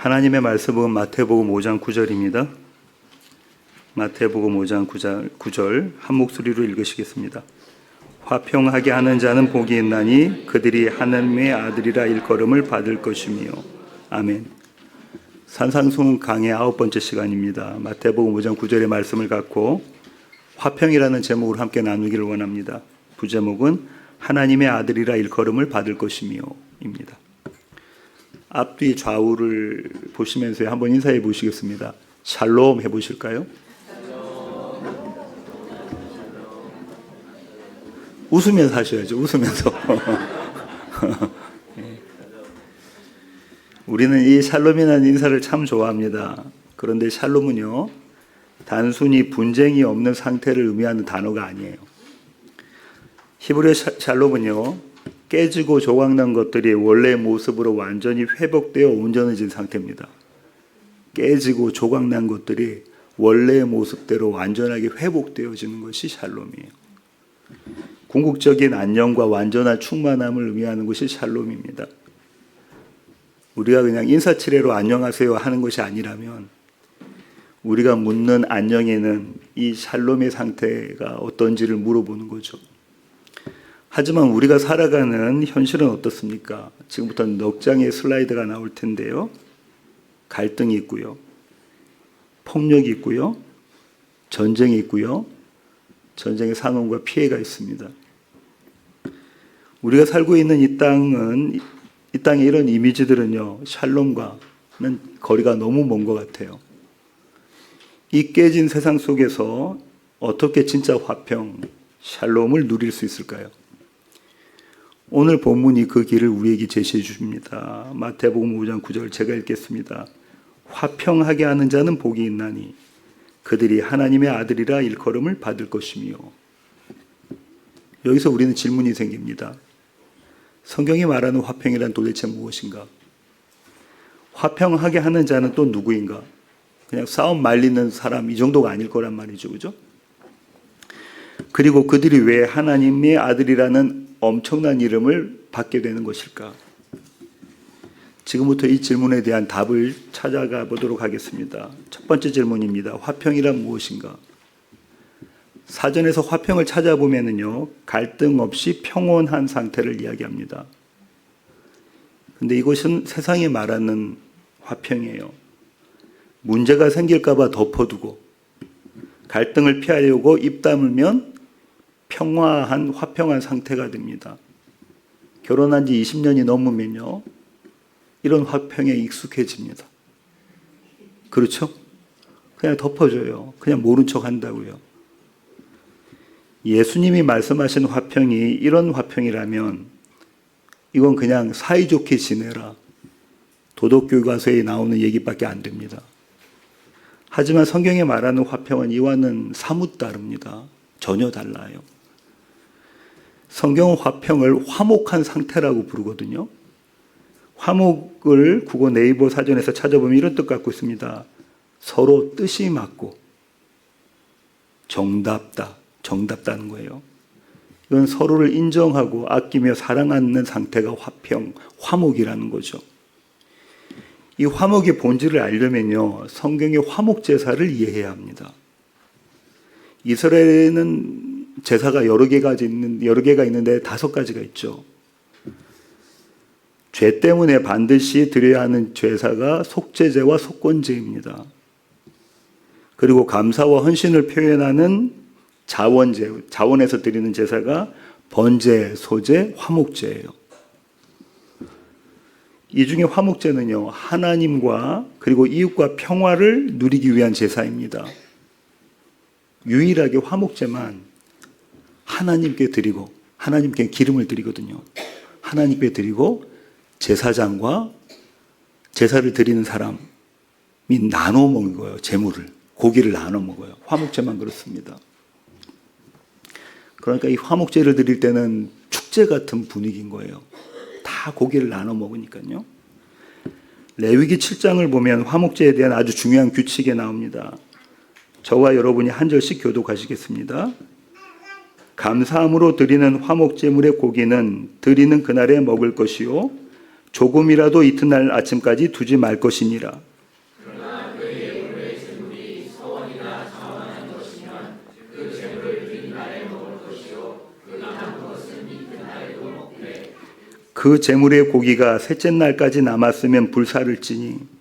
하나님의 말씀은 마태복음 5장 9절입니다. 마태복음 5장 9절 한 목소리로 읽으시겠습니다. 화평하게 하는 자는 복이 있나니 그들이 하나님의 아들이라 일컬음을 받을 것이며. 아멘. 산상수훈 강의 9번째 시간입니다. 마태복음 5장 9절의 말씀을 갖고 화평이라는 제목으로 함께 나누기를 원합니다. 부제목은 하나님의 아들이라 일컬음을 받을 것이며 입니다. 앞뒤 좌우를 보시면서 한번 인사해 보시겠습니다. 샬롬 해보실까요? 웃으면서 하셔야죠. 웃으면서. 우리는 이 샬롬이라는 인사를 참 좋아합니다. 그런데 샬롬은요, 단순히 분쟁이 없는 상태를 의미하는 단어가 아니에요. 히브리어 샬롬은요, 깨지고 조각난 것들이 원래의 모습으로 완전히 회복되어 온전해진 상태입니다. 깨지고 조각난 것들이 원래의 모습대로 완전하게 회복되어지는 것이 샬롬이에요. 궁극적인 안녕과 완전한 충만함을 의미하는 것이 샬롬입니다. 우리가 그냥 인사치레로 안녕하세요 하는 것이 아니라면 우리가 묻는 안녕에는 이 샬롬의 상태가 어떤지를 물어보는 거죠. 하지만 우리가 살아가는 현실은 어떻습니까? 지금부터 넉 장의 슬라이드가 나올 텐데요. 갈등이 있고요. 폭력이 있고요. 전쟁이 있고요. 전쟁의 상흔과 피해가 있습니다. 우리가 살고 있는 이 땅의 이런 이미지들은요, 샬롬과는 거리가 너무 먼 것 같아요. 이 깨진 세상 속에서 어떻게 진짜 화평, 샬롬을 누릴 수 있을까요? 오늘 본문이 그 길을 우리에게 제시해 주십니다. 마태복음 5장 9절 제가 읽겠습니다. 화평하게 하는 자는 복이 있나니 그들이 하나님의 아들이라 일컬음을 받을 것이며. 여기서 우리는 질문이 생깁니다. 성경이 말하는 화평이란 도대체 무엇인가? 화평하게 하는 자는 또 누구인가? 그냥 싸움 말리는 사람 이 정도가 아닐 거란 말이죠. 그죠? 그리고 그들이 왜 하나님의 아들이라는 엄청난 이름을 받게 되는 것일까? 지금부터 이 질문에 대한 답을 찾아가 보도록 하겠습니다. 첫 번째 질문입니다. 화평이란 무엇인가? 사전에서 화평을 찾아보면요, 갈등 없이 평온한 상태를 이야기합니다. 근데 이것은 세상이 말하는 화평이에요. 문제가 생길까봐 덮어두고 갈등을 피하려고 입 다물면 평화한 화평한 상태가 됩니다. 결혼한 지 20년이 넘으면요, 이런 화평에 익숙해집니다. 그렇죠? 그냥 덮어줘요. 그냥 모른 척 한다고요. 예수님이 말씀하신 화평이 이런 화평이라면 이건 그냥 사이좋게 지내라, 도덕교과서에 나오는 얘기밖에 안 됩니다. 하지만 성경에 말하는 화평은 이와는 사뭇 다릅니다. 전혀 달라요. 성경은 화평을 화목한 상태라고 부르거든요. 화목을 국어 네이버 사전에서 찾아보면 이런 뜻 갖고 있습니다. 서로 뜻이 맞고 정답다는 거예요. 이건 서로를 인정하고 아끼며 사랑하는 상태가 화평, 화목이라는 거죠. 이 화목의 본질을 알려면요, 성경의 화목 제사를 이해해야 합니다. 이스라엘에는 제사가 여러 개가 있는데 5가지가 있죠. 죄 때문에 반드시 드려야 하는 제사가 속죄제와 속건제입니다. 그리고 감사와 헌신을 표현하는 자원에서 드리는 제사가 번제, 소제, 화목제예요. 이 중에 화목제는요, 하나님과 그리고 이웃과 평화를 누리기 위한 제사입니다. 유일하게 화목제만 하나님께 드리고, 하나님께 기름을 드리거든요. 하나님께 드리고 제사장과 제사를 드리는 사람이 나눠 먹어요. 재물을, 고기를 나눠 먹어요. 화목제만 그렇습니다. 그러니까 이 화목제를 드릴 때는 축제 같은 분위기인 거예요. 다 고기를 나눠 먹으니까요. 레위기 7장을 보면 화목제에 대한 아주 중요한 규칙이 나옵니다. 저와 여러분이 한 절씩 교독하시겠습니다. 감사함으로 드리는 화목제물의 고기는 드리는 그날에 먹을 것이요 조금이라도 이튿날 아침까지 두지 말 것이니라. 그 제물의 고기가 셋째 날까지 남았으면 불사를지니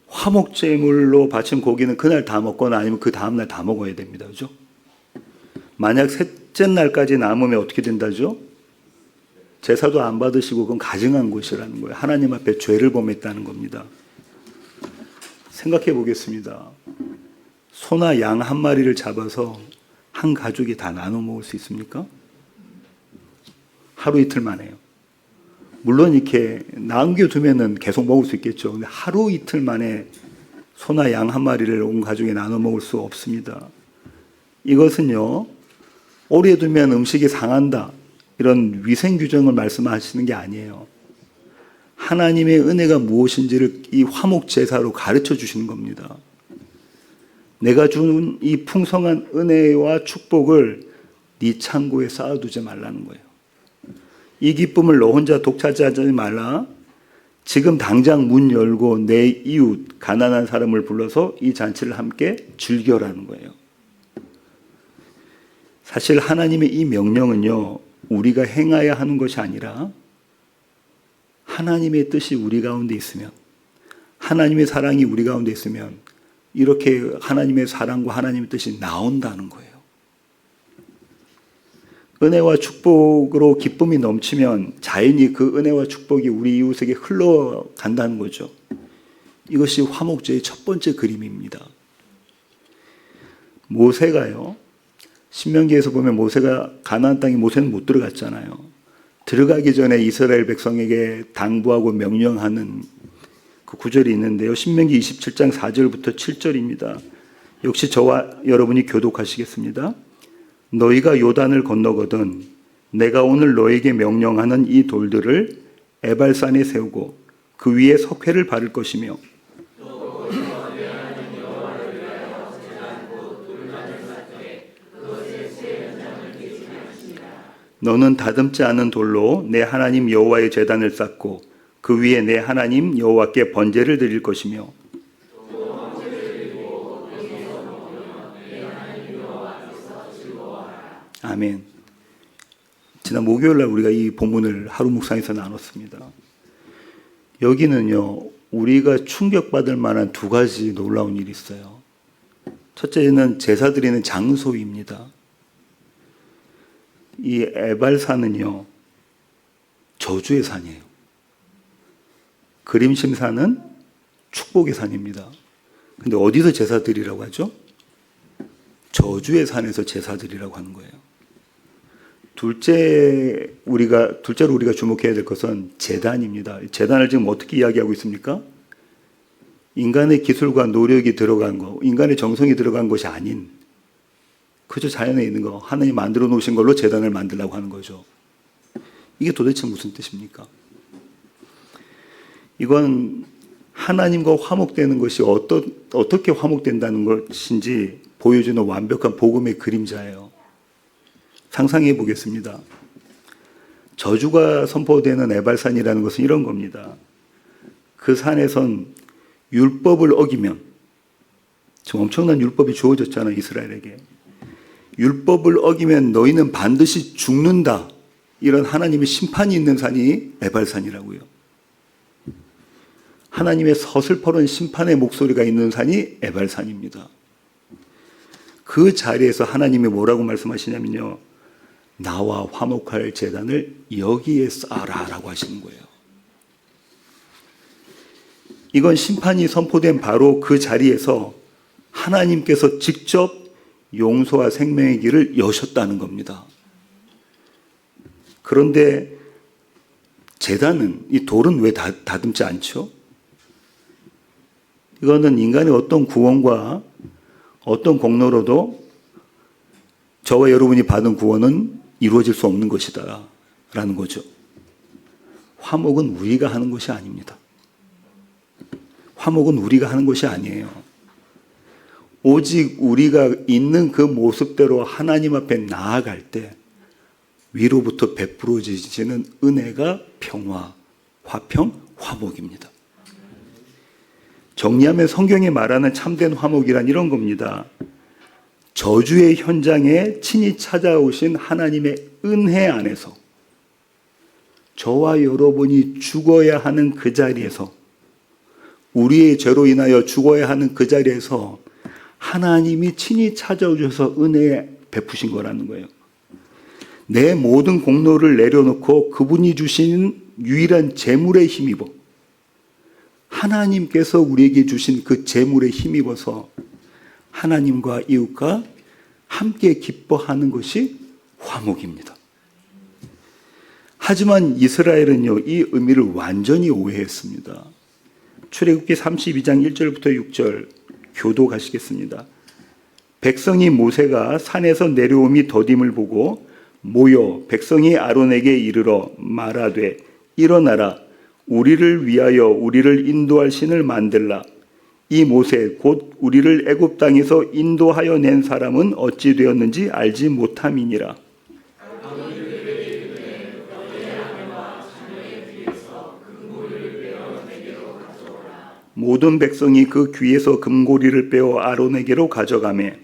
화목제물로 바친 고기는 그날 다 먹거나 아니면 그 다음날 다 먹어야 됩니다. 그죠? 만약 셋째 날까지 남으면 어떻게 된다죠? 제사도 안 받으시고 그건 가증한 것이라는 거예요. 하나님 앞에 죄를 범했다는 겁니다. 생각해 보겠습니다. 소나 양 한 마리를 잡아서 한 가족이 다 나눠 먹을 수 있습니까? 하루 이틀 만에요. 물론 이렇게 남겨두면은 계속 먹을 수 있겠죠. 근데 하루 이틀 만에 소나 양 한 마리를 온 가족이 나눠 먹을 수 없습니다. 이것은요, 오래 두면 음식이 상한다, 이런 위생 규정을 말씀하시는 게 아니에요. 하나님의 은혜가 무엇인지를 이 화목 제사로 가르쳐 주시는 겁니다. 내가 준 이 풍성한 은혜와 축복을 네 창고에 쌓아두지 말라는 거예요. 이 기쁨을 너 혼자 독차지하지 말라. 지금 당장 문 열고 내 이웃 가난한 사람을 불러서 이 잔치를 함께 즐겨라는 거예요. 사실 하나님의 이 명령은요, 우리가 행해야 하는 것이 아니라 하나님의 뜻이 우리 가운데 있으면, 하나님의 사랑이 우리 가운데 있으면 이렇게 하나님의 사랑과 하나님의 뜻이 나온다는 거예요. 은혜와 축복으로 기쁨이 넘치면 자연히 그 은혜와 축복이 우리 이웃에게 흘러간다는 거죠. 이것이 화목제의 첫 번째 그림입니다. 모세가요, 신명기에서 보면 모세가 가나안 땅에 모세는 못 들어갔잖아요. 들어가기 전에 이스라엘 백성에게 당부하고 명령하는 그 구절이 있는데요. 신명기 27장 4절부터 7절입니다. 역시 저와 여러분이 교독하시겠습니다. 너희가 요단을 건너거든 내가 오늘 너에게 명령하는 이 돌들을 에발산에 세우고 그 위에 석회를 바를 것이며 너는 다듬지 않은 돌로 내 하나님 여호와의 제단을 쌓고 그 위에 내 하나님 여호와께 번제를 드릴 것이며 아멘. 지난 목요일날 우리가 이 본문을 하루 묵상에서 나눴습니다. 여기는요, 우리가 충격받을 만한 두 가지 놀라운 일이 있어요. 첫째는 제사 드리는 장소입니다. 이 에발산은요, 저주의 산이에요. 그림심산은 축복의 산입니다. 근데 어디서 제사 드리라고 하죠? 저주의 산에서 제사 드리라고 하는 거예요. 둘째로 우리가 주목해야 될 것은 제단입니다. 제단을 지금 어떻게 이야기하고 있습니까? 인간의 기술과 노력이 들어간 거, 인간의 정성이 들어간 것이 아닌 그저 자연에 있는 거, 하나님 만들어 놓으신 걸로 제단을 만들려고 하는 거죠. 이게 도대체 무슨 뜻입니까? 이건 하나님과 화목되는 것이 어떻게 화목된다는 것인지 보여주는 완벽한 복음의 그림자예요. 상상해 보겠습니다. 저주가 선포되는 에발산이라는 것은 이런 겁니다. 그 산에선 율법을 어기면, 지금 엄청난 율법이 주어졌잖아요, 이스라엘에게. 율법을 어기면 너희는 반드시 죽는다. 이런 하나님의 심판이 있는 산이 에발산이라고요. 하나님의 서슬퍼런 심판의 목소리가 있는 산이 에발산입니다. 그 자리에서 하나님이 뭐라고 말씀하시냐면요, 나와 화목할 제단을 여기에 쌓아라 라고 하시는 거예요. 이건 심판이 선포된 바로 그 자리에서 하나님께서 직접 용서와 생명의 길을 여셨다는 겁니다. 그런데 제단은, 이 돌은 왜 다듬지 않죠? 이거는 인간의 어떤 구원과 어떤 공로로도 저와 여러분이 받은 구원은 이루어질 수 없는 것이다 라는 거죠. 화목은 우리가 하는 것이 아닙니다. 화목은 우리가 하는 것이 아니에요. 오직 우리가 있는 그 모습대로 하나님 앞에 나아갈 때 위로부터 베풀어지는 은혜가 평화, 화평, 화목입니다. 정리하면 성경에 말하는 참된 화목이란 이런 겁니다. 저주의 현장에 친히 찾아오신 하나님의 은혜 안에서 저와 여러분이 죽어야 하는 그 자리에서, 우리의 죄로 인하여 죽어야 하는 그 자리에서 하나님이 친히 찾아오셔서 은혜 베푸신 거라는 거예요. 내 모든 공로를 내려놓고 그분이 주신 유일한 재물에 힘입어, 하나님께서 우리에게 주신 그 재물에 힘입어서 하나님과 이웃과 함께 기뻐하는 것이 화목입니다. 하지만 이스라엘은요, 이 의미를 완전히 오해했습니다. 출애굽기 32장 1절부터 6절 교도 가시겠습니다. 백성이 모세가 산에서 내려옴이 더딤을 보고 모여 백성이 아론에게 이르러 말하되 일어나라, 우리를 위하여 우리를 인도할 신을 만들라. 이 모세 곧 우리를 애굽 땅에서 인도하여 낸 사람은 어찌 되었는지 알지 못함이니라. 모든 백성이 그 귀에서 금고리를 빼어 아론에게로 가져가매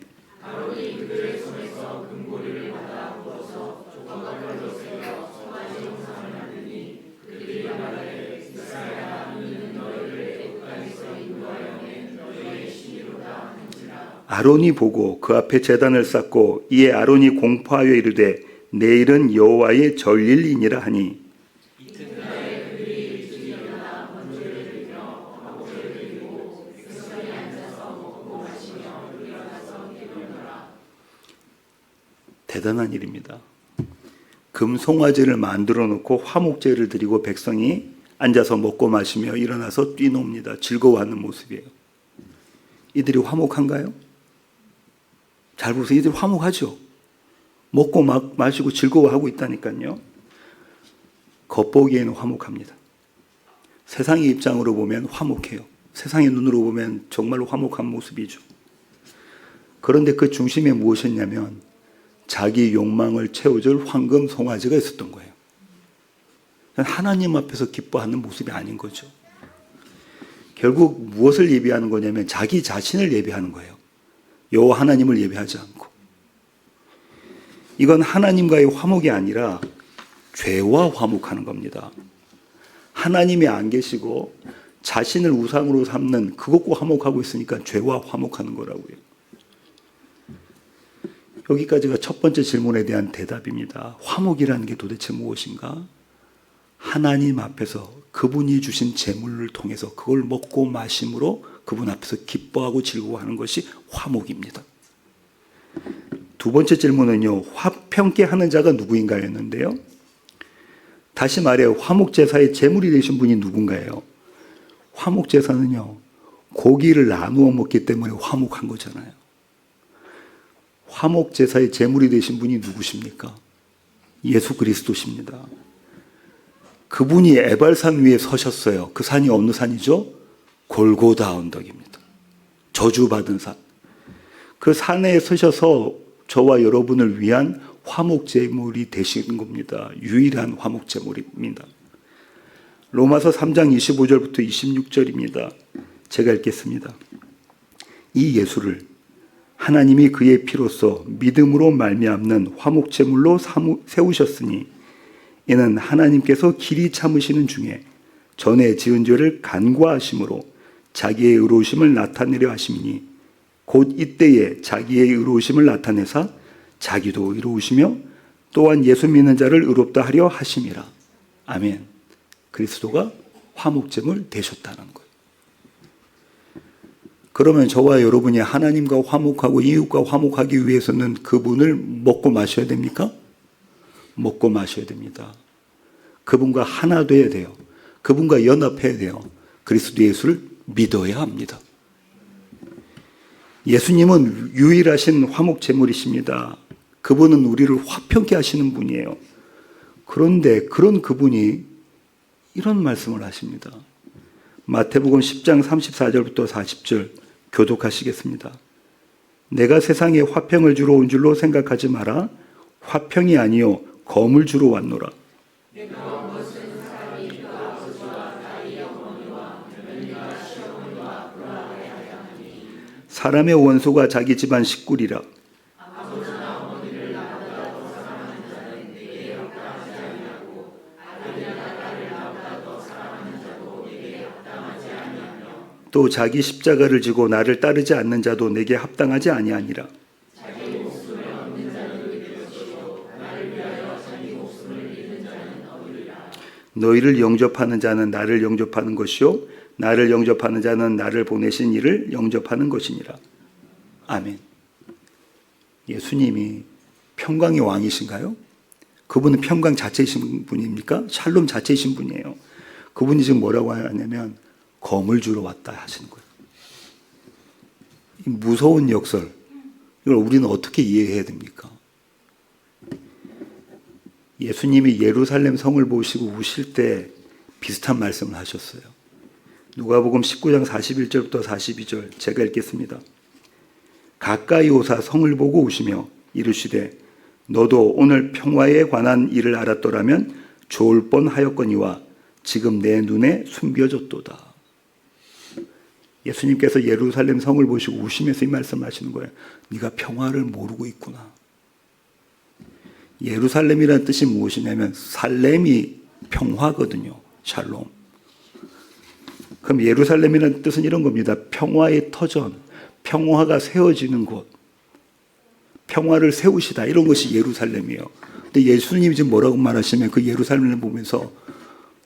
아론이 보고 그 앞에 제단을 쌓고 이에 아론이 공포하여 이르되 내일은 여호와의 절일이니라 하니 대단한 일입니다. 금송아지를 만들어 놓고 화목제를 드리고 백성이 앉아서 먹고 마시며 일어나서 뛰놉니다. 즐거워하는 모습이에요. 이들이 화목한가요? 잘 보세요. 이들이 화목하죠. 먹고 마시고 즐거워하고 있다니까요. 겉보기에는 화목합니다. 세상의 입장으로 보면 화목해요. 세상의 눈으로 보면 정말로 화목한 모습이죠. 그런데 그 중심에 무엇이었냐면 자기 욕망을 채워줄 황금 송아지가 있었던 거예요. 하나님 앞에서 기뻐하는 모습이 아닌 거죠. 결국 무엇을 예비하는 거냐면 자기 자신을 예비하는 거예요. 여호와 하나님을 예배하지 않고. 이건 하나님과의 화목이 아니라 죄와 화목하는 겁니다. 하나님이 안 계시고 자신을 우상으로 삼는 그것과 화목하고 있으니까 죄와 화목하는 거라고요. 여기까지가 첫 번째 질문에 대한 대답입니다. 화목이라는 게 도대체 무엇인가? 하나님 앞에서 그분이 주신 재물을 통해서 그걸 먹고 마심으로 그분 앞에서 기뻐하고 즐거워하는 것이 화목입니다. 두 번째 질문은요, 화평케 하는 자가 누구인가 였는데요. 다시 말해요, 화목제사의 제물이 되신 분이 누군가예요? 화목제사는요, 고기를 나누어 먹기 때문에 화목한 거잖아요. 화목제사의 제물이 되신 분이 누구십니까? 예수 그리스도십니다. 그분이 에발산 위에 서셨어요. 그 산이 어느 산이죠? 골고다 언덕입니다. 저주받은 산. 그 산에 서셔서 저와 여러분을 위한 화목제물이 되시는 겁니다. 유일한 화목제물입니다. 로마서 3장 25절부터 26절입니다. 제가 읽겠습니다. 이 예수를 하나님이 그의 피로써 믿음으로 말미암는 화목제물로 세우셨으니 이는 하나님께서 길이 참으시는 중에 전에 지은 죄를 간과하심으로 자기의 의로우심을 나타내려 하심이니 곧 이때에 자기의 의로우심을 나타내사 자기도 의로우시며 또한 예수 믿는 자를 의롭다 하려 하심이라. 아멘. 그리스도가 화목제물 되셨다는 거예요. 그러면 저와 여러분이 하나님과 화목하고 이웃과 화목하기 위해서는 그분을 먹고 마셔야 됩니까? 먹고 마셔야 됩니다. 그분과 하나 돼야 돼요. 그분과 연합해야 돼요. 그리스도 예수를 믿어야 합니다. 예수님은 유일하신 화목제물이십니다. 그분은 우리를 화평케 하시는 분이에요. 그런데 그런 그분이 이런 말씀을 하십니다. 마태복음 10장 34절부터 40절 교독하시겠습니다. 내가 세상에 화평을 주러 온 줄로 생각하지 마라. 화평이 아니요 검을 주러 왔노라. 사람의 원수가 자기 집안 식구리라. 또 자기 십자가를 지고 나를 따르지 않는 자도 내게 합당하지 아니하니라. 너희를 영접하는 자는 나를 영접하는 것이요 나를 영접하는 자는 나를 보내신 이를 영접하는 것이니라. 아멘. 예수님이 평강의 왕이신가요? 그분은 평강 자체이신 분입니까? 샬롬 자체이신 분이에요. 그분이 지금 뭐라고 하냐면 검을 주러 왔다 하시는 거예요. 이 무서운 역설, 이걸 우리는 어떻게 이해해야 됩니까? 예수님이 예루살렘 성을 보시고 우실 때 비슷한 말씀을 하셨어요. 누가복음 19장 41절부터 42절 제가 읽겠습니다. 가까이 오사 성을 보고 우시며 이르시되 너도 오늘 평화에 관한 일을 알았더라면 좋을 뻔하였거니와 지금 내 눈에 숨겨졌도다. 예수님께서 예루살렘 성을 보시고 우시면서 이 말씀하시는 거예요. 네가 평화를 모르고 있구나. 예루살렘이라는 뜻이 무엇이냐면 살렘이 평화거든요. 샬롬. 그럼 예루살렘이라는 뜻은 이런 겁니다. 평화의 터전, 평화가 세워지는 곳, 평화를 세우시다, 이런 것이 예루살렘이에요. 근데 예수님이 지금 뭐라고 말하시면 그 예루살렘을 보면서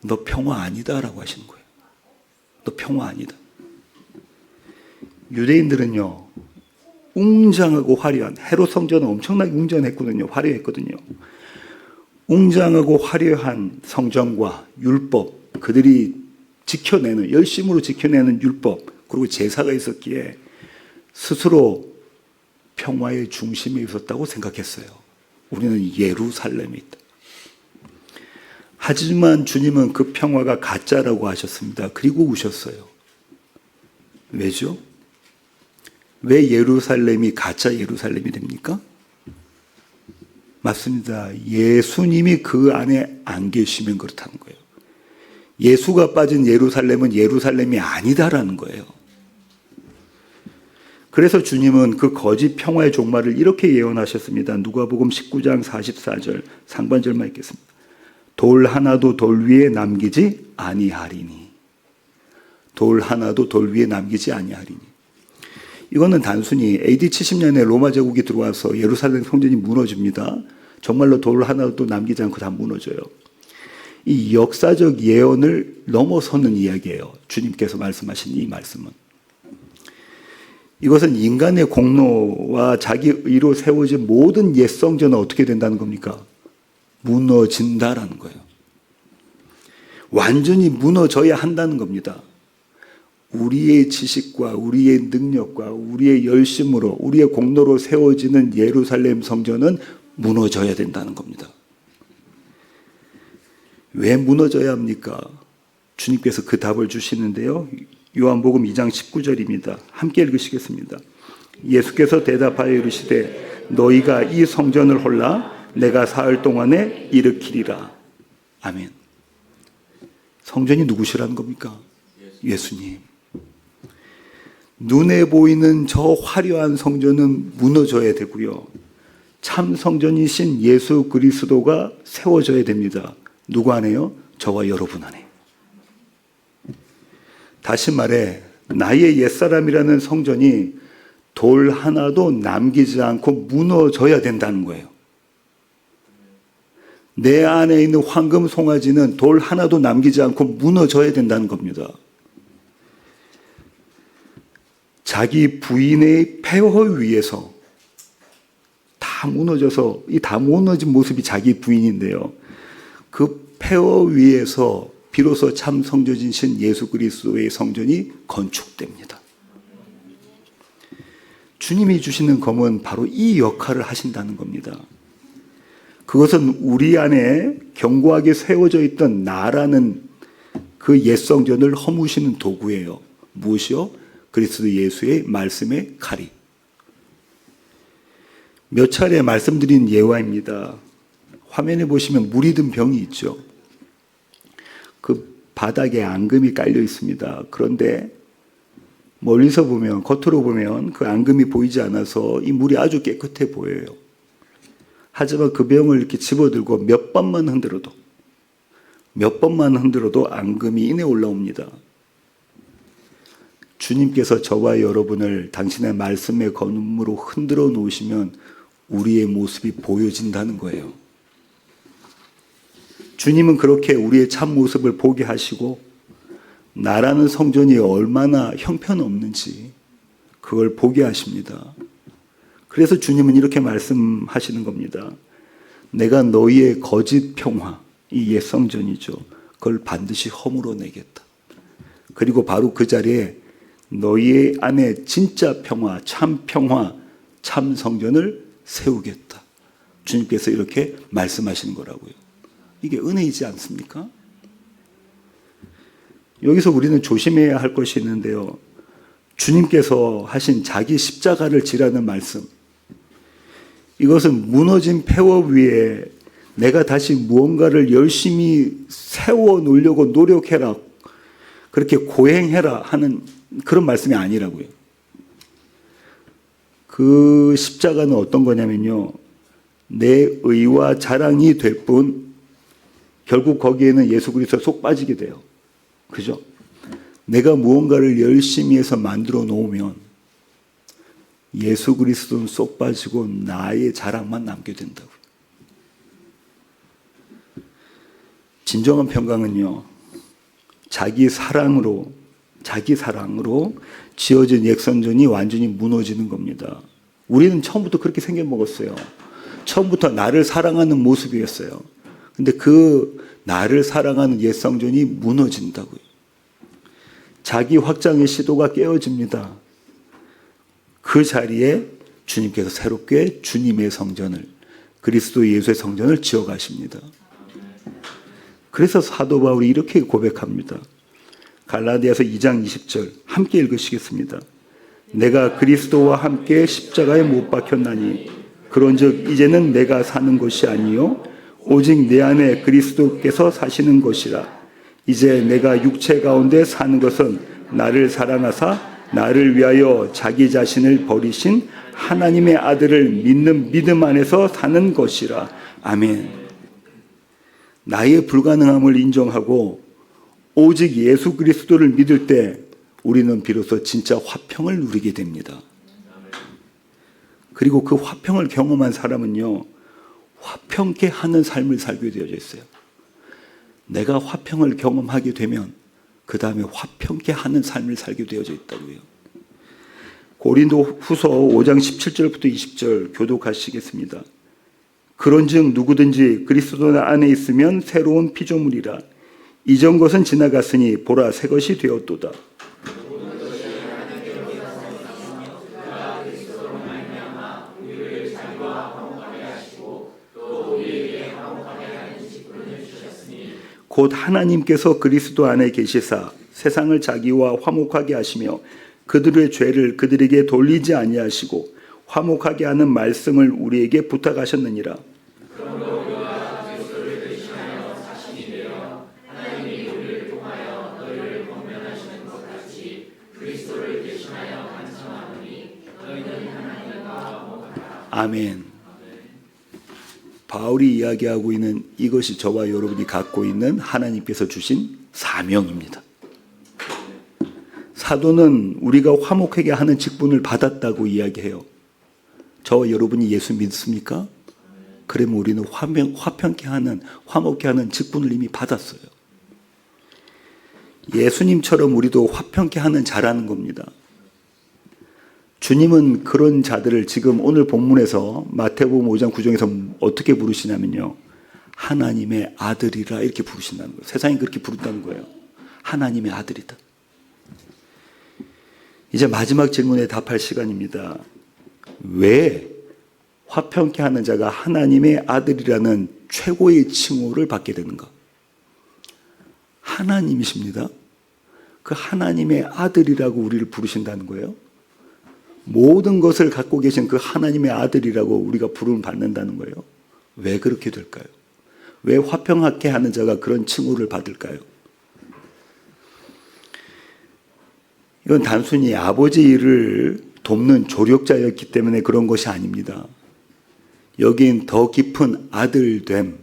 너 평화 아니다라고 하시는 거예요. 너 평화 아니다. 유대인들은요, 웅장하고 화려한, 헤롯 성전은 엄청나게 웅장했거든요. 화려했거든요. 웅장하고 화려한 성전과 율법, 그들이 지켜내는, 열심으로 지켜내는 율법, 그리고 제사가 있었기에 스스로 평화의 중심에 있었다고 생각했어요. 우리는 예루살렘에 있다. 하지만 주님은 그 평화가 가짜라고 하셨습니다. 그리고 우셨어요. 왜죠? 왜 예루살렘이 가짜 예루살렘이 됩니까? 맞습니다. 예수님이 그 안에 안 계시면 그렇다는 거예요. 예수가 빠진 예루살렘은 예루살렘이 아니다라는 거예요. 그래서 주님은 그 거짓 평화의 종말을 이렇게 예언하셨습니다. 누가복음 19장 44절 상반절만 읽겠습니다. 돌 하나도 돌 위에 남기지 아니하리니. 돌 하나도 돌 위에 남기지 아니하리니. 이거는 단순히 AD 70년에 로마 제국이 들어와서 예루살렘 성전이 무너집니다. 정말로 돌 하나도 남기지 않고 다 무너져요. 이 역사적 예언을 넘어서는 이야기예요. 주님께서 말씀하신 이 말씀은. 이것은 인간의 공로와 자기 의로 세워진 모든 옛 성전은 어떻게 된다는 겁니까? 무너진다라는 거예요. 완전히 무너져야 한다는 겁니다. 우리의 지식과 우리의 능력과 우리의 열심으로 우리의 공로로 세워지는 예루살렘 성전은 무너져야 된다는 겁니다. 왜 무너져야 합니까? 주님께서 그 답을 주시는데요. 요한복음 2장 19절입니다. 함께 읽으시겠습니다. 예수께서 대답하여 이르시되 너희가 이 성전을 홀라 내가 사흘 동안에 일으키리라. 아멘. 성전이 누구시라는 겁니까? 예수님. 눈에 보이는 저 화려한 성전은 무너져야 되고요. 참 성전이신 예수 그리스도가 세워져야 됩니다. 누구 안에요? 저와 여러분 안에. 다시 말해 나의 옛사람이라는 성전이 돌 하나도 남기지 않고 무너져야 된다는 거예요. 내 안에 있는 황금 송아지는 돌 하나도 남기지 않고 무너져야 된다는 겁니다. 자기 부인의 폐허 위에서 다 무너져서 이 다 무너진 모습이 자기 부인인데요. 그 폐허 위에서 비로소 참 성전이신 예수 그리스도의 성전이 건축됩니다. 주님이 주시는 검은 바로 이 역할을 하신다는 겁니다. 그것은 우리 안에 견고하게 세워져 있던 나라는 그 옛성전을 허무시는 도구예요. 무엇이요? 그리스도 예수의 말씀의 칼이. 몇 차례 말씀드린 예화입니다. 화면에 보시면 물이 든 병이 있죠. 그 바닥에 앙금이 깔려 있습니다. 그런데 멀리서 보면, 겉으로 보면 그 앙금이 보이지 않아서 이 물이 아주 깨끗해 보여요. 하지만 그 병을 이렇게 집어들고 몇 번만 흔들어도 앙금이 인해 올라옵니다. 주님께서 저와 여러분을 당신의 말씀의 검으로 흔들어 놓으시면 우리의 모습이 보여진다는 거예요. 주님은 그렇게 우리의 참 모습을 보게 하시고 나라는 성전이 얼마나 형편없는지 그걸 보게 하십니다. 그래서 주님은 이렇게 말씀하시는 겁니다. 내가 너희의 거짓 평화, 이 옛 성전이죠. 그걸 반드시 허물어 내겠다. 그리고 바로 그 자리에 너희의 안에 진짜 평화, 참 성전을 세우겠다. 주님께서 이렇게 말씀하시는 거라고요. 이게 은혜이지 않습니까? 여기서 우리는 조심해야 할 것이 있는데요. 주님께서 하신 자기 십자가를 지라는 말씀. 이것은 무너진 폐허 위에 내가 다시 무언가를 열심히 세워 놓으려고 노력해라. 그렇게 고행해라 하는 그런 말씀이 아니라고요. 그 십자가는 어떤 거냐면요. 내 의와 자랑이 될 뿐 결국 거기에는 예수 그리스도가 쏙 빠지게 돼요. 그죠? 내가 무언가를 열심히 해서 만들어 놓으면 예수 그리스도는 쏙 빠지고 나의 자랑만 남게 된다고. 진정한 평강은요, 자기 사랑으로 지어진 옛성전이 완전히 무너지는 겁니다. 우리는 처음부터 그렇게 생겨먹었어요. 처음부터 나를 사랑하는 모습이었어요. 근데 그 나를 사랑하는 옛성전이 무너진다고요. 자기 확장의 시도가 깨어집니다. 그 자리에 주님께서 새롭게 주님의 성전을, 그리스도 예수의 성전을 지어가십니다. 그래서 사도 바울이 이렇게 고백합니다. 갈라디아서 2장 20절 함께 읽으시겠습니다. 내가 그리스도와 함께 십자가에 못 박혔나니 그런즉 이제는 내가 사는 것이 아니요 오직 내 안에 그리스도께서 사시는 것이라. 이제 내가 육체 가운데 사는 것은 나를 사랑하사 나를 위하여 자기 자신을 버리신 하나님의 아들을 믿는 믿음 안에서 사는 것이라. 아멘. 나의 불가능함을 인정하고 오직 예수 그리스도를 믿을 때 우리는 비로소 진짜 화평을 누리게 됩니다. 그리고 그 화평을 경험한 사람은요, 화평케 하는 삶을 살게 되어져 있어요. 내가 화평을 경험하게 되면 그 다음에 화평케 하는 삶을 살게 되어져 있다고요. 고린도 후서 5장 17절부터 20절 교독하시겠습니다. 그런즉 누구든지 그리스도 안에 있으면 새로운 피조물이라. 이전 것은 지나갔으니 보라 새 것이 되었도다. 곧 하나님께서 그리스도 안에 계시사 세상을 자기와 화목하게 하시며 그들의 죄를 그들에게 돌리지 아니하시고 화목하게 하는 말씀을 우리에게 부탁하셨느니라. 아멘. 바울이 이야기하고 있는 이것이 저와 여러분이 갖고 있는 하나님께서 주신 사명입니다. 사도는 우리가 화목하게 하는 직분을 받았다고 이야기해요. 저와 여러분이 예수 믿습니까? 그러면 우리는 화평케 하는, 화목케 하는 직분을 이미 받았어요. 예수님처럼 우리도 화평케 하는 자라는 겁니다. 주님은 그런 자들을 지금 오늘 본문에서 마태복음 5장 9장에서 어떻게 부르시냐면요. 하나님의 아들이라 이렇게 부르신다는 거예요. 세상이 그렇게 부른다는 거예요. 하나님의 아들이다. 이제 마지막 질문에 답할 시간입니다. 왜 화평케 하는 자가 하나님의 아들이라는 최고의 칭호를 받게 되는가? 하나님이십니다. 그 하나님의 아들이라고 우리를 부르신다는 거예요. 모든 것을 갖고 계신 그 하나님의 아들이라고 우리가 부름을 받는다는 거예요. 왜 그렇게 될까요? 왜 화평하게 하는 자가 그런 칭호를 받을까요? 이건 단순히 아버지 일을 돕는 조력자였기 때문에 그런 것이 아닙니다. 여긴 더 깊은 아들됨,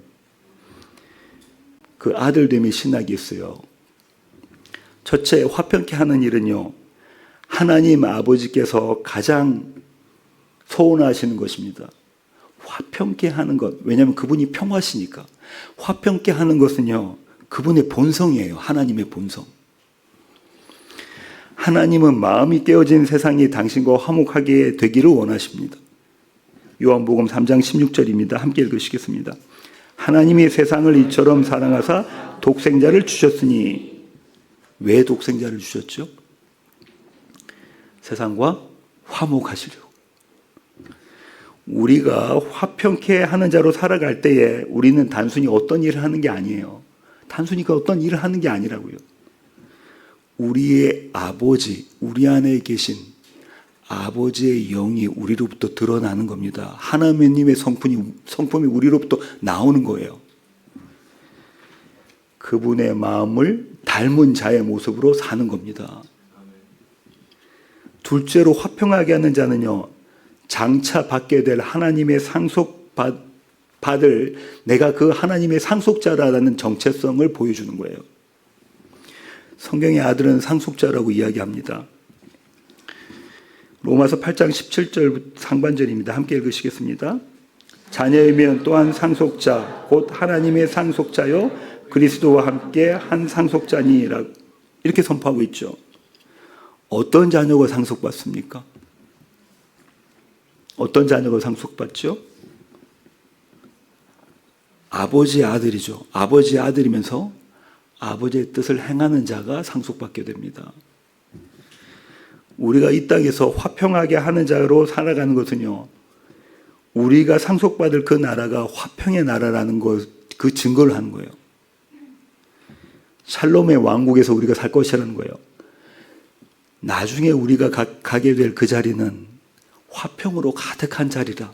그 아들됨의 신학이 있어요. 첫째, 화평케 하는 일은요, 하나님 아버지께서 가장 소원하시는 것입니다. 화평케 하는 것, 왜냐하면 그분이 평화시니까. 화평케 하는 것은요, 그분의 본성이에요. 하나님의 본성. 하나님은 마음이 깨어진 세상이 당신과 화목하게 되기를 원하십니다. 요한복음 3장 16절입니다. 함께 읽으시겠습니다. 하나님이 세상을 이처럼 사랑하사 독생자를 주셨으니, 왜 독생자를 주셨죠? 세상과 화목하시려고. 우리가 화평케 하는 자로 살아갈 때에 우리는 단순히 어떤 일을 하는 게 아니에요. 단순히 그 어떤 일을 하는 게 아니라고요. 우리의 아버지, 우리 안에 계신 아버지의 영이 우리로부터 드러나는 겁니다. 하나님의 성품이 우리로부터 나오는 거예요. 그분의 마음을 닮은 자의 모습으로 사는 겁니다. 둘째로 화평하게 하는 자는요, 장차 받게 될 하나님의 상속받을 내가 그 하나님의 상속자라는 정체성을 보여주는 거예요. 성경의 아들은 상속자라고 이야기합니다. 로마서 8장 17절 상반절입니다. 함께 읽으시겠습니다. 자녀이면 또한 상속자, 곧 하나님의 상속자요 그리스도와 함께 한 상속자니라, 이렇게 선포하고 있죠. 어떤 자녀가 상속받습니까? 어떤 자녀가 상속받죠? 아버지의 아들이죠. 아버지의 아들이면서 아버지의 뜻을 행하는 자가 상속받게 됩니다. 우리가 이 땅에서 화평하게 하는 자로 살아가는 것은요, 우리가 상속받을 그 나라가 화평의 나라라는 것, 그 증거를 하는 거예요. 샬롬의 왕국에서 우리가 살 것이라는 거예요. 나중에 우리가 가게 될 그 자리는 화평으로 가득한 자리라.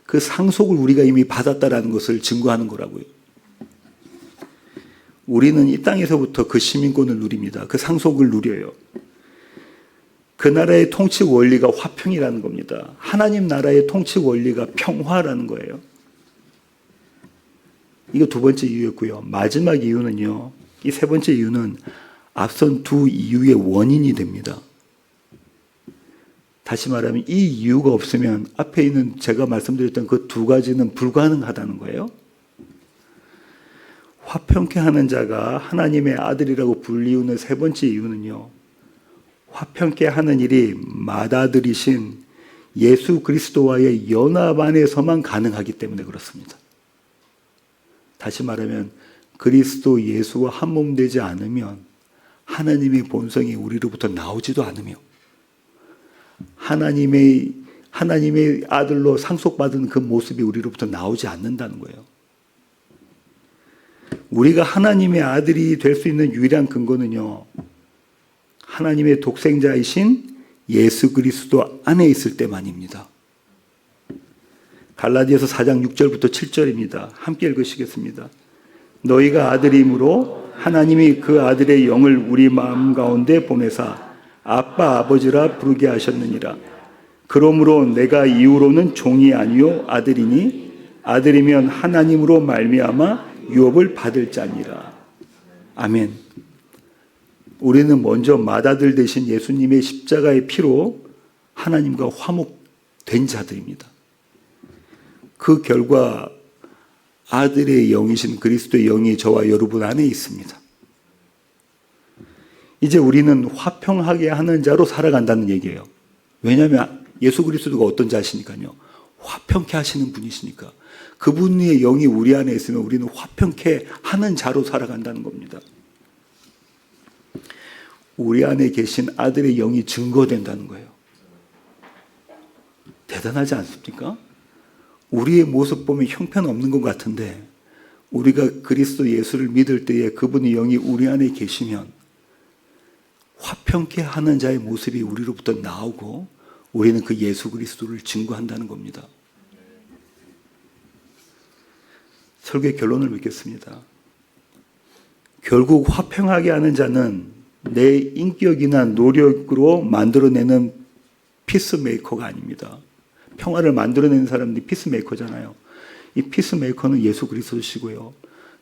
그 상속을 우리가 이미 받았다라는 것을 증거하는 거라고요. 우리는 이 땅에서부터 그 시민권을 누립니다. 그 상속을 누려요. 그 나라의 통치 원리가 화평이라는 겁니다. 하나님 나라의 통치 원리가 평화라는 거예요. 이거 두 번째 이유였고요. 마지막 이유는요, 이 세 번째 이유는 앞선 두 이유의 원인이 됩니다. 다시 말하면 이 이유가 없으면 앞에 있는 제가 말씀드렸던 그 두 가지는 불가능하다는 거예요. 화평케 하는 자가 하나님의 아들이라고 불리우는 세 번째 이유는요, 화평케 하는 일이 맏아들이신 예수 그리스도와의 연합 안에서만 가능하기 때문에 그렇습니다. 다시 말하면 그리스도 예수와 한 몸 되지 않으면 하나님의 본성이 우리로부터 나오지도 않으며 하나님의 아들로 상속받은 그 모습이 우리로부터 나오지 않는다는 거예요. 우리가 하나님의 아들이 될 수 있는 유일한 근거는요, 하나님의 독생자이신 예수 그리스도 안에 있을 때만입니다. 갈라디아서 4장 6절부터 7절입니다. 함께 읽으시겠습니다. 너희가 아들이므로 하나님이 그 아들의 영을 우리 마음 가운데 보내사 아빠 아버지라 부르게 하셨느니라. 그러므로 내가 이후로는 종이 아니요 아들이니 아들이면 하나님으로 말미암아 유업을 받을 자니라. 아멘. 우리는 먼저 맏아들 되신 예수님의 십자가의 피로 하나님과 화목된 자들입니다. 그 결과 아들의 영이신 그리스도의 영이 저와 여러분 안에 있습니다. 이제 우리는 화평하게 하는 자로 살아간다는 얘기예요. 왜냐하면 예수 그리스도가 어떤 자시니까요, 화평케 하시는 분이시니까. 그분의 영이 우리 안에 있으면 우리는 화평케 하는 자로 살아간다는 겁니다. 우리 안에 계신 아들의 영이 증거된다는 거예요. 대단하지 않습니까? 우리의 모습 보면 형편없는 것 같은데 우리가 그리스도 예수를 믿을 때에 그분의 영이 우리 안에 계시면 화평케 하는 자의 모습이 우리로부터 나오고 우리는 그 예수 그리스도를 증거한다는 겁니다. 설교의 결론을 맺겠습니다. 결국 화평하게 하는 자는 내 인격이나 노력으로 만들어내는 피스메이커가 아닙니다. 평화를 만들어내는 사람들이 피스메이커잖아요. 이 피스메이커는 예수 그리스도시고요.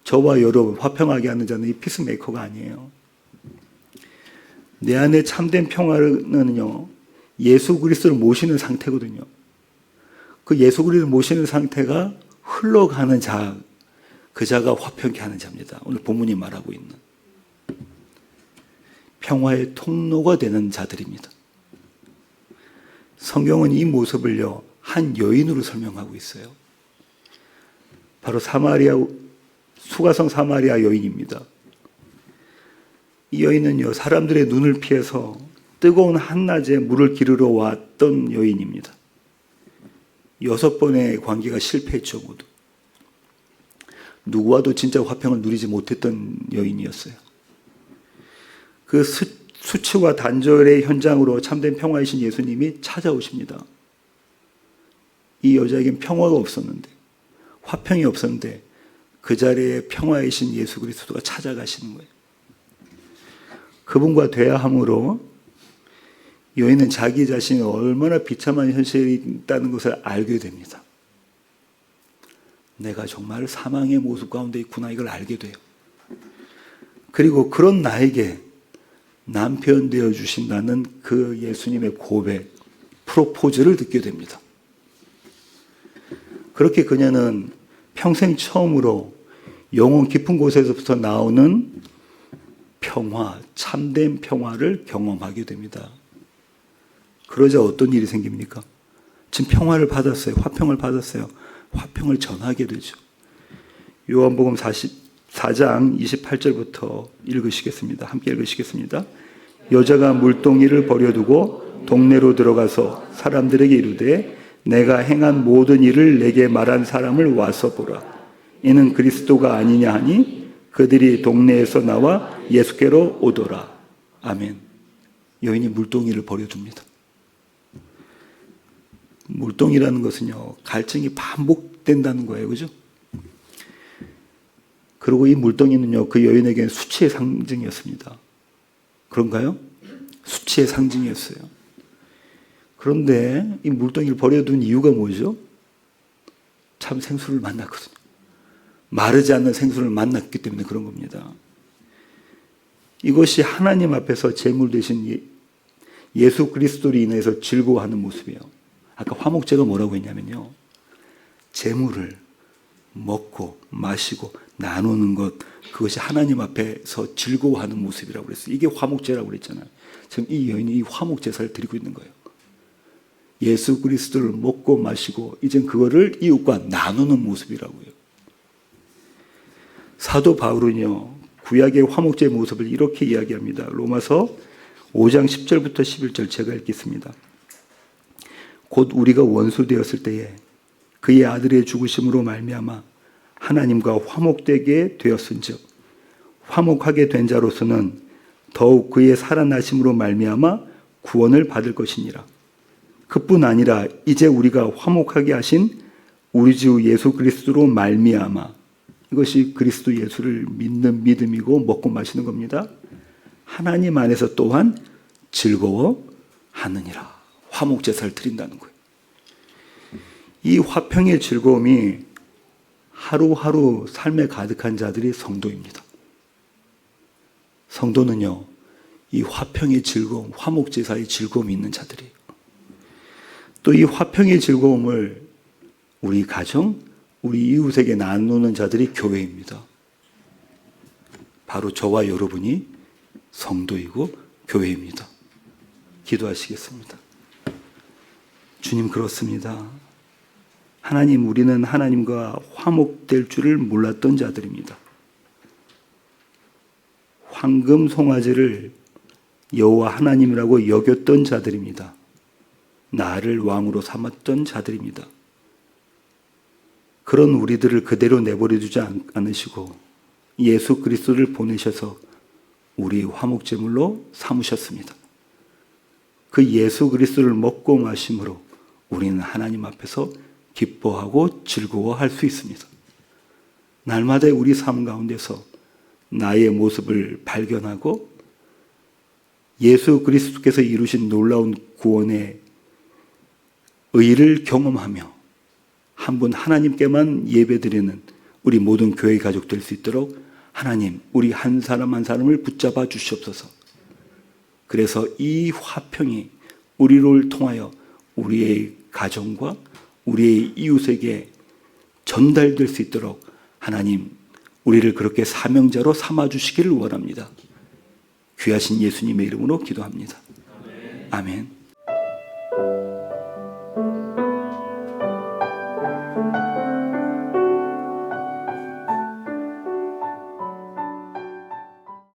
저와 여러분 화평하게 하는 자는 이 피스메이커가 아니에요. 내 안에 참된 평화는요, 예수 그리스도를 모시는 상태거든요. 그 예수 그리스도를 모시는 상태가 흘러가는 자, 그 자가 화평케 하는 자입니다. 오늘 본문이 말하고 있는 평화의 통로가 되는 자들입니다. 성경은 이 모습을요, 한 여인으로 설명하고 있어요. 바로 수가성 사마리아 여인입니다. 이 여인은요, 사람들의 눈을 피해서 뜨거운 한낮에 물을 기르러 왔던 여인입니다. 6번의 관계가 실패했죠, 모두. 누구와도 진짜 화평을 누리지 못했던 여인이었어요. 그 수치와 단절의 현장으로 참된 평화이신 예수님이 찾아오십니다. 이 여자에겐 평화가 없었는데, 화평이 없었는데 그 자리에 평화이신 예수 그리스도가 찾아가시는 거예요. 그분과 대화함으로 여인은 자기 자신이 얼마나 비참한 현실이 있다는 것을 알게 됩니다. 내가 정말 사망의 모습 가운데 있구나, 이걸 알게 돼요. 그리고 그런 나에게 남편 되어 주신다는 그 예수님의 고백, 프로포즈를 듣게 됩니다. 그렇게 그녀는 평생 처음으로 영혼 깊은 곳에서부터 나오는 평화, 참된 평화를 경험하게 됩니다. 그러자 어떤 일이 생깁니까? 지금 평화를 받았어요. 화평을 받았어요. 화평을 전하게 되죠. 요한복음 4장 28절부터 읽으시겠습니다. 함께 읽으시겠습니다. 여자가 물동이를 버려두고 동네로 들어가서 사람들에게 이르되 내가 행한 모든 일을 내게 말한 사람을 와서 보라. 이는 그리스도가 아니냐 하니 그들이 동네에서 나와 예수께로 오더라. 아멘. 여인이 물동이를 버려둡니다. 물동이라는 것은요, 갈증이 반복된다는 거예요. 그죠? 그리고 이 물동이는요, 그 여인에게는 수치의 상징이었습니다. 그런가요? 수치의 상징이었어요. 그런데 이 물동이를 버려둔 이유가 뭐죠? 참 생수를 만났거든요. 마르지 않는 생수를 만났기 때문에 그런 겁니다. 이것이 하나님 앞에서 제물 되신 예수 그리스도로 인해서 즐거워하는 모습이에요. 아까 화목제가 뭐라고 했냐면요, 제물을 먹고 마시고 나누는 것, 그것이 하나님 앞에서 즐거워하는 모습이라고 그랬어요. 이게 화목제라고 그랬잖아요. 지금 이 여인이 이 화목제사를 드리고 있는 거예요. 예수 그리스도를 먹고 마시고 이젠 그거를 이웃과 나누는 모습이라고요. 사도 바울은요, 구약의 화목제의 모습을 이렇게 이야기합니다. 로마서 5장 10절부터 11절 제가 읽겠습니다. 곧 우리가 원수 되었을 때에 그의 아들의 죽으심으로 말미암아 하나님과 화목되게 되었은즉 화목하게 된 자로서는 더욱 그의 살아나심으로 말미암아 구원을 받을 것이니라. 그뿐 아니라 이제 우리가 화목하게 하신 우리 주 예수 그리스도로 말미암아, 이것이 그리스도 예수를 믿는 믿음이고 먹고 마시는 겁니다. 하나님 안에서 또한 즐거워하느니라. 화목제사를 드린다는 거예요. 이 화평의 즐거움이 하루하루 삶에 가득한 자들이 성도입니다. 성도는요, 이 화평의 즐거움, 화목제사의 즐거움이 있는 자들이에요. 또 이 화평의 즐거움을 우리 가정, 우리 이웃에게 나누는 자들이 교회입니다. 바로 저와 여러분이 성도이고 교회입니다. 기도하시겠습니다. 주님, 그렇습니다. 하나님, 우리는 하나님과 화목될 줄을 몰랐던 자들입니다. 황금 송아지를 여호와 하나님이라고 여겼던 자들입니다. 나를 왕으로 삼았던 자들입니다. 그런 우리들을 그대로 내버려 두지 않으시고 예수 그리스도를 보내셔서 우리 화목제물로 삼으셨습니다. 그 예수 그리스도를 먹고 마심으로 우리는 하나님 앞에서 기뻐하고 즐거워할 수 있습니다. 날마다 우리 삶 가운데서 나의 모습을 발견하고 예수 그리스도께서 이루신 놀라운 구원의 의를 경험하며 한 분 하나님께만 예배드리는 우리 모든 교회 가족 될 수 있도록 하나님, 우리 한 사람 한 사람을 붙잡아 주시옵소서. 그래서 이 화평이 우리를 통하여 우리의 가정과 우리의 이웃에게 전달될 수 있도록 하나님, 우리를 그렇게 사명자로 삼아주시기를 원합니다. 귀하신 예수님의 이름으로 기도합니다. 아멘.